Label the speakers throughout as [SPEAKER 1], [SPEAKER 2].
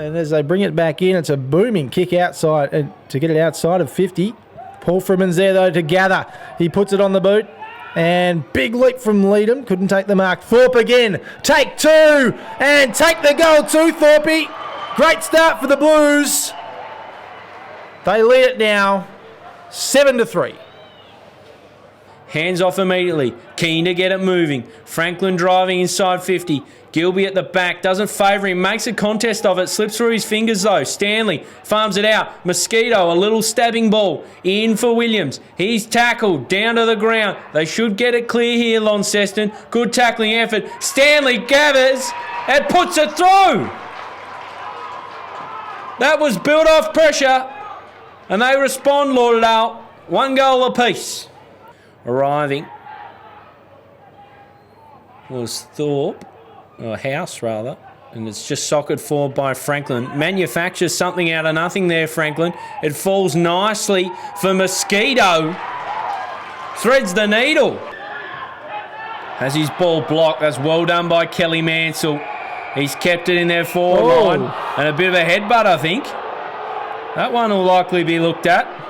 [SPEAKER 1] And as they bring it back in, it's a booming kick outside to get it outside of 50. Palfreyman's there, though, to gather. He puts it on the boot. And big leap from Leadham. Couldn't take the mark. Thorp again. Take two. And take the goal too, Thorpey. Great start for the Blues. They lead it now 7-3.
[SPEAKER 2] Hands off immediately. Keen to get it moving. Franklin driving inside 50. Gilby at the back. Doesn't favour him. Makes a contest of it. Slips through his fingers though. Stanley farms it out. Mosquito, a little stabbing ball. In for Williams. He's tackled. Down to the ground. They should get it clear here, Launceston. Good tackling effort. Stanley gathers and puts it through. That was built off pressure. And they respond, Lauderdale. 1 goal apiece. Arriving was Thorp, or House rather, and it's just socket forward by Franklin. Manufactures something out of nothing there, Franklin. It falls nicely for Mosquito. Threads the needle. Has his ball blocked. That's well done by Kelly Mansell. He's kept it in their forward line. And a bit of a headbutt, I think. That one will likely be looked at.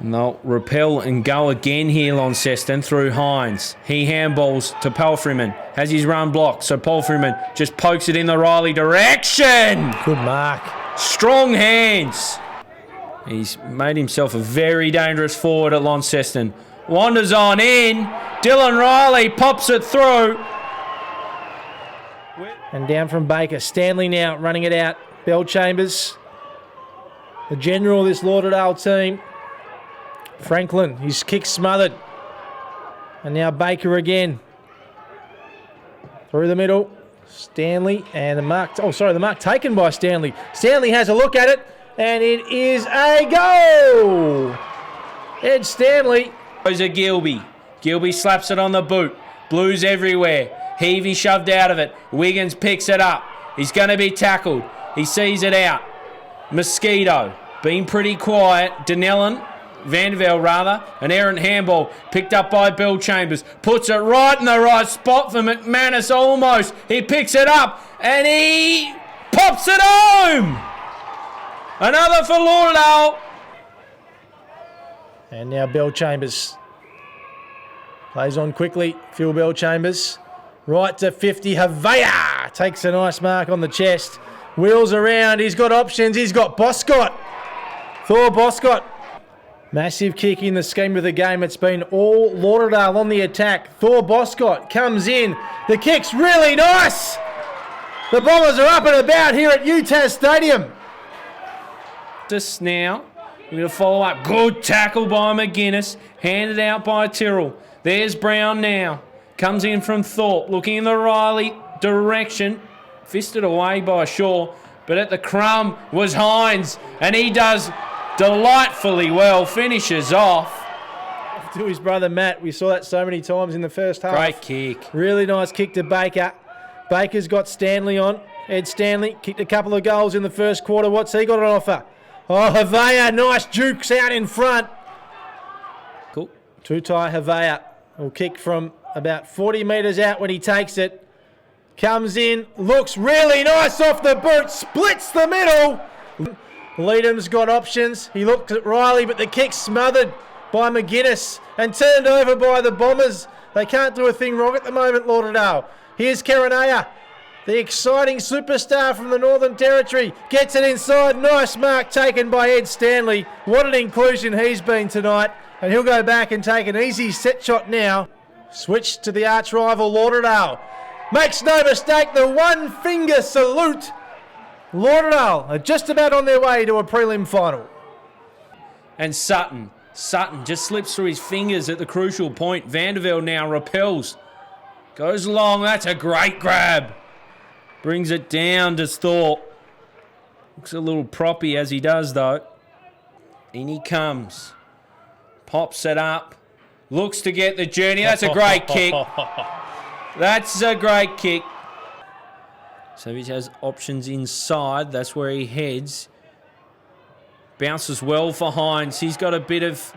[SPEAKER 2] And they'll repel and go again here, Launceston, through Hinds. He handballs to Palfreyman. Has his run blocked, so Palfreyman just pokes it in the Riley direction.
[SPEAKER 1] Good mark.
[SPEAKER 2] Strong hands. He's made himself a very dangerous forward at Launceston. Wanders on in. Dylan Riley pops it through.
[SPEAKER 1] And down from Baker. Stanley now running it out. Bell Chambers, the general of this Lauderdale team. Franklin, his kick smothered. And now Baker again. Through the middle. Stanley and the mark. The mark taken by Stanley. Stanley has a look at it. And it is a goal. Ed Stanley.
[SPEAKER 2] Goes a Gilby. Gilby slaps it on the boot. Blues everywhere. Hevey shoved out of it. Wiggins picks it up. He's going to be tackled. He sees it out. Mosquito. Been pretty quiet. Donnellan. Vandervelde rather, an errant handball picked up by Bell Chambers, puts it right in the right spot for McManus almost. He picks it up and he pops it home. Another for Lauderdale.
[SPEAKER 1] And now Bell Chambers plays on quickly. Phil Bell Chambers right to 50. Havea takes a nice mark on the chest. Wheels around. He's got options. He's got Boscott. Thor Boscott. Massive kick in the scheme of the game. It's been all Lauderdale on the attack. Thor Boscott comes in. The kick's really nice. The Bombers are up and about here at UTAS Stadium.
[SPEAKER 2] Just now, we're going to follow up. Good tackle by McGuinness. Handed out by Tyrrell. There's Brown now. Comes in from Thorp. Looking in the Riley direction. Fisted away by Shaw. But at the crumb was Hinds. And he does delightfully well, finishes off.
[SPEAKER 1] To his brother Matt. We saw that so many times in the first half.
[SPEAKER 2] Great kick.
[SPEAKER 1] Really nice kick to Baker. Baker's got Stanley on. Ed Stanley kicked a couple of goals in the first quarter. What's he got on offer? Oh, Havea, nice jukes out in front.
[SPEAKER 2] Cool.
[SPEAKER 1] Tutai Havea will kick from about 40 metres out when he takes it. Comes in, looks really nice off the boot, splits the middle. Leadham's got options. He looks at Riley, but the kick's smothered by McGuinness and turned over by the Bombers. They can't do a thing wrong at the moment, Lauderdale. Here's Kerinaiua, the exciting superstar from the Northern Territory. Gets it inside. Nice mark taken by Ed Stanley. What an inclusion he's been tonight. And he'll go back and take an easy set shot now. Switch to the arch rival Lauderdale. Makes no mistake, the one finger salute. Lauderdale are just about on their way to a prelim final.
[SPEAKER 2] And Sutton just slips through his fingers at the crucial point. Vandervelde now repels. Goes long. That's a great grab. Brings it down to Thorp. Looks a little proppy as he does though. In he comes. Pops it up. Looks to get the journey. That's a great kick. That's a great kick. So he has options inside. That's where he heads. Bounces well for Hinds. He's got a bit of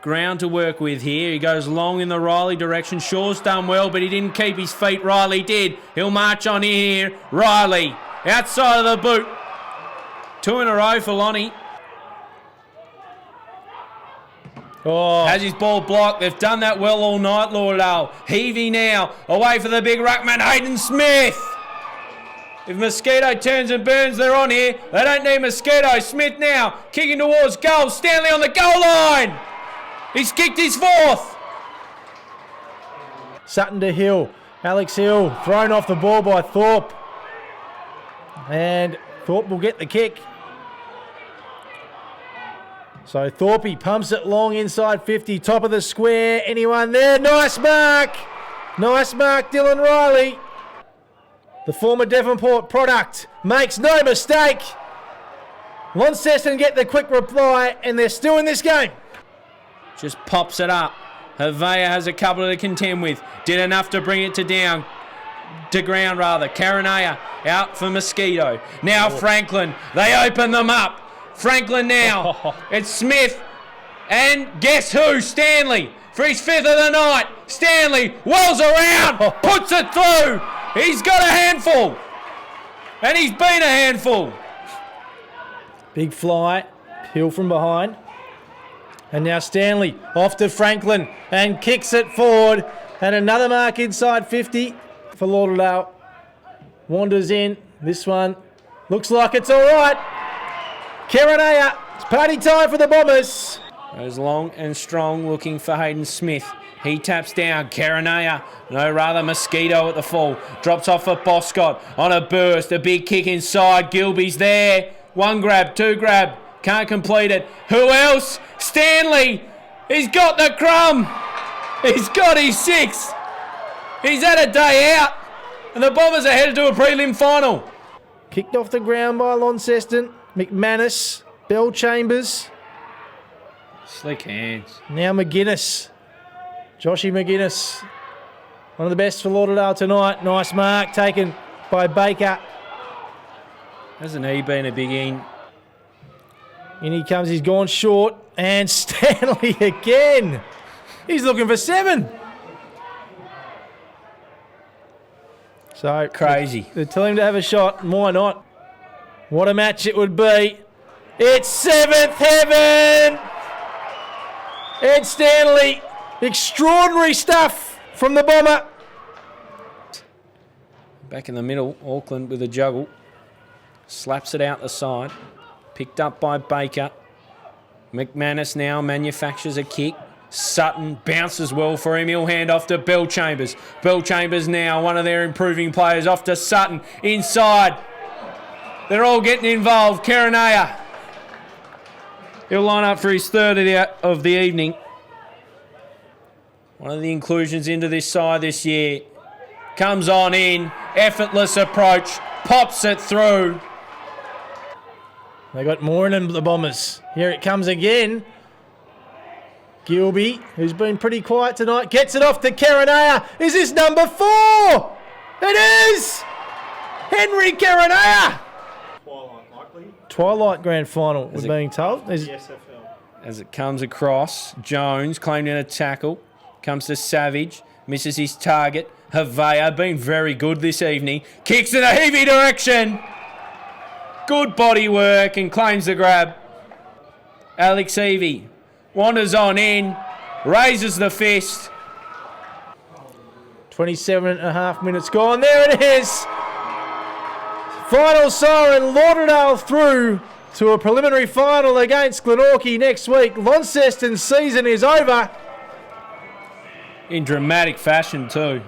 [SPEAKER 2] ground to work with here. He goes long in the Riley direction. Shaw's done well, but he didn't keep his feet. Riley did. He'll march on here. Riley outside of the boot. 2 in a row for Lonnie.
[SPEAKER 1] Oh.
[SPEAKER 2] Has his ball blocked. They've done that well all night, Lauderdale. Hevey now, away for the big ruckman, Hayden Smith. If Mosquito turns and burns, they're on here. They don't need Mosquito. Smith now, kicking towards goal. Stanley on the goal line. He's kicked his 4th.
[SPEAKER 1] Sutton to Hill. Alex Hill thrown off the ball by Thorp. And Thorp will get the kick. So Thorpe pumps it long inside 50, top of the square. Anyone there? Nice mark. Nice mark, Dylan Riley. The former Devonport product makes no mistake. Launceston get the quick reply, and they're still in this game.
[SPEAKER 2] Just pops it up. Havea has a couple to contend with. Did enough to bring it to ground. Kerinaiua out for Mosquito. Now Franklin. They open them up. Franklin now. It's Smith. And guess who? Stanley. For his 5th of the night. Stanley whirls around. Puts it through. He's got a handful. And he's been a handful.
[SPEAKER 1] Big fly. Hill from behind. And now Stanley off to Franklin and kicks it forward. And another mark inside 50 for Lauderdale. Wanders in. This one looks like it's all right. Kerinaiua. It's party time for the Bombers.
[SPEAKER 2] Goes long and strong looking for Hayden Smith. He taps down. Kerinaiua. No, rather Mosquito at the full. Drops off for Boscott on a burst. A big kick inside. Gilby's there. 1 grab, 2 grab. Can't complete it. Who else? Stanley. He's got the crumb. He's got his 6. He's had a day out. And the Bombers are headed to a prelim final.
[SPEAKER 1] Kicked off the ground by Launceston. McManus. Bell Chambers.
[SPEAKER 2] Slick hands.
[SPEAKER 1] Now McGuinness. Joshy McGuinness. One of the best for Lauderdale tonight. Nice mark taken by Baker.
[SPEAKER 2] Hasn't he been a big in?
[SPEAKER 1] In he comes. He's gone short. And Stanley again. He's looking for 7. So
[SPEAKER 2] crazy.
[SPEAKER 1] They tell him to have a shot. Why not? What a match it would be. It's 7th heaven. Ed Stanley. Extraordinary stuff from the Bomber.
[SPEAKER 2] Back in the middle, Auckland with a juggle. Slaps it out the side. Picked up by Baker. McManus now manufactures a kick. Sutton bounces well for him. He'll hand off to Bell Chambers. Bell Chambers now, one of their improving players, off to Sutton. Inside. They're all getting involved. Kerinaiua. He'll line up for his 3rd of the evening. One of the inclusions into this side this year. Comes on in. Effortless approach. Pops it through.
[SPEAKER 1] They got more in them, the Bombers. Here it comes again. Gilby, who's been pretty quiet tonight, gets it off to Kerinaiua. Is this number 4? It is! Henry Kerinaiua! Twilight Grand Final, we're being told.
[SPEAKER 2] As it comes across, Jones claimed in a tackle. Comes to Savage. Misses his target. Havea been very good this evening. Kicks in a heavy direction. Good body work and claims the grab. Alex Hevey wanders on in. Raises the fist.
[SPEAKER 1] 27.5 minutes gone. There it is. Final siren. Lauderdale through to a preliminary final against Glenorchy next week. Launceston's season is over.
[SPEAKER 2] In dramatic fashion too.